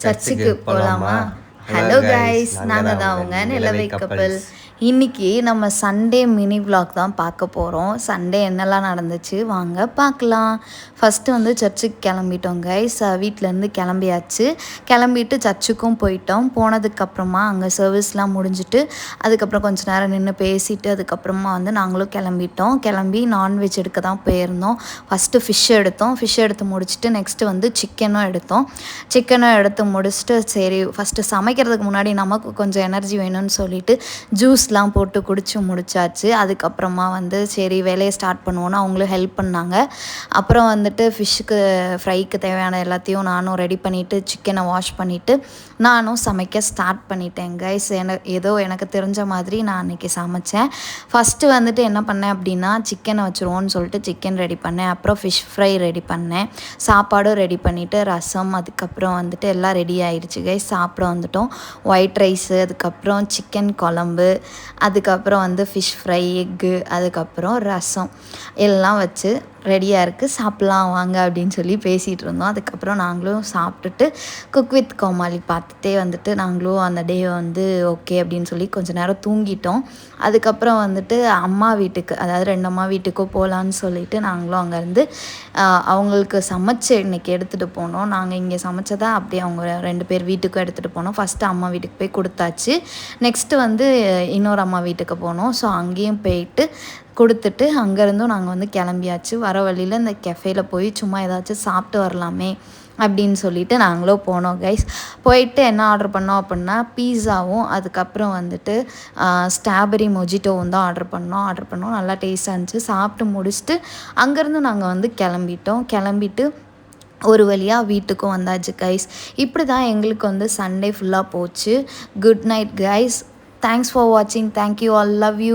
சர்ச்சுக்கு போகலாமா? Hello guys, நாங்கள் தான் அவங்க நிலவை கப்பல். இன்றைக்கி நம்ம சண்டே மினி விலாக் தான் பார்க்க போகிறோம். சண்டே என்னெல்லாம் நடந்துச்சு வாங்க பார்க்கலாம். ஃபஸ்ட்டு வந்து சர்ச்சுக்கு கிளம்பிட்டோம் கைஸ். வீட்டிலேருந்து கிளம்பியாச்சு. கிளம்பிட்டு சர்ச்சுக்கும் போயிட்டோம். போனதுக்கப்புறமா அங்கே சர்வீஸ்லாம் முடிஞ்சுட்டு அதுக்கப்புறம் கொஞ்சம் நேரம் நின்று பேசிட்டு அதுக்கப்புறமா வந்து நாங்களும் கிளம்பிட்டோம். கிளம்பி நான்வெஜ் எடுக்க தான் போயிருந்தோம். ஃபஸ்ட்டு ஃபிஷ் எடுத்து முடிச்சுட்டு நெக்ஸ்ட்டு வந்து சிக்கனும் எடுத்து முடிச்சுட்டு சரி ஃபஸ்ட்டு சமைக்கிறதுக்கு முன்னாடி நமக்கு கொஞ்சம் எனர்ஜி வேணும்னு சொல்லிட்டு ஜூஸ்லாம் போட்டு குடிச்சு முடிச்சாச்சு. அதுக்கப்புறமா வந்து சரி வேலையை ஸ்டார்ட் பண்ணுவோன்னு அவங்களும் ஹெல்ப் பண்ணாங்க. அப்புறம் வந்துட்டு ஃபிஷ்ஷுக்கு ஃப்ரைக்கு தேவையான எல்லாத்தையும் நானும் ரெடி பண்ணிவிட்டு சிக்கனை வாஷ் பண்ணிவிட்டு நானும் சமைக்க ஸ்டார்ட் பண்ணிட்டேன் கைஸ். ஏதோ எனக்கு தெரிஞ்ச மாதிரி நான் அன்றைக்கி சமைச்சேன். ஃபஸ்ட்டு வந்துட்டு என்ன பண்ணேன் அப்படின்னா சிக்கனை வச்சுருவோன்னு சொல்லிட்டு சிக்கன் ரெடி பண்ணேன். அப்புறம் ஃபிஷ் ஃப்ரை ரெடி பண்ணேன். சாப்பாடும் ரெடி பண்ணிவிட்டு ரசம் அதுக்கப்புறம் வந்துட்டு எல்லாம் ரெடி ஆயிடுச்சு கைஸ். சாப்பிட வந்துட்டோம். ஒயிட் ரைஸு அதுக்கப்புறம் சிக்கன் குழம்பு அதுக்கப்புறம் வந்து ஃபிஷ் ஃப்ரை எக்கு அதுக்கப்புறம் ரசம் எல்லாம் வச்சு ரெடியாக இருக்குது, சாப்பிட்லாம் வாங்க அப்படின்னு சொல்லி பேசிகிட்டு இருந்தோம். அதுக்கப்புறம் நாங்களும் சாப்பிட்டுட்டு குக் வித் கோமாளி பார்த்துட்டே வந்துட்டு நாங்களும் அந்த டே வந்து ஓகே அப்படின்னு சொல்லி கொஞ்சம் நேரம் தூங்கிட்டோம். அதுக்கப்புறம் வந்துட்டு அம்மா வீட்டுக்கு, அதாவது 2 அம்மா வீட்டுக்கும் போகலான்னு சொல்லிட்டு நாங்களும் அங்கேருந்து அவங்களுக்கு சமைச்சு இன்றைக்கி எடுத்துகிட்டு போனோம். நாங்கள் இங்கே சமைச்சதா அப்படியே அவங்க 2 பேர் வீட்டுக்கும் எடுத்துகிட்டு போனோம். ஃபஸ்ட்டு அம்மா வீட்டுக்கு போய் கொடுத்தாச்சு. நெக்ஸ்ட்டு வந்து இன்னொரு அம்மா வீட்டுக்கு போனோம். ஸோ அங்கேயும் போயிட்டு கொடுத்துட்டு அங்கேருந்தும் நாங்கள் வந்து கிளம்பியாச்சு. வர வழியில் இந்த கெஃபேல போய் சும்மா ஏதாச்சும் சாப்பிட்டு வரலாமே அப்படின்னு சொல்லிட்டு நாங்களும் போனோம் கைஸ். போயிட்டு என்ன ஆர்டர் பண்ணோம் அப்படின்னா பீஸாவும் அதுக்கப்புறம் வந்துட்டு ஸ்ட்ராபெரி மொஜிட்டோவும் தான் ஆர்டர் பண்ணோம். நல்லா டேஸ்ட்டாக இருந்துச்சு. சாப்பிட்டு முடிச்சுட்டு அங்கேருந்து நாங்கள் வந்து கிளம்பிட்டு ஒரு வழியாக வீட்டுக்கும் வந்தாச்சு கைஸ். இப்படி தான் எங்களுக்கு வந்து சண்டே ஃபுல்லாக போச்சு. Good night guys. Thanks for வாட்சிங். Thank you all. Love you.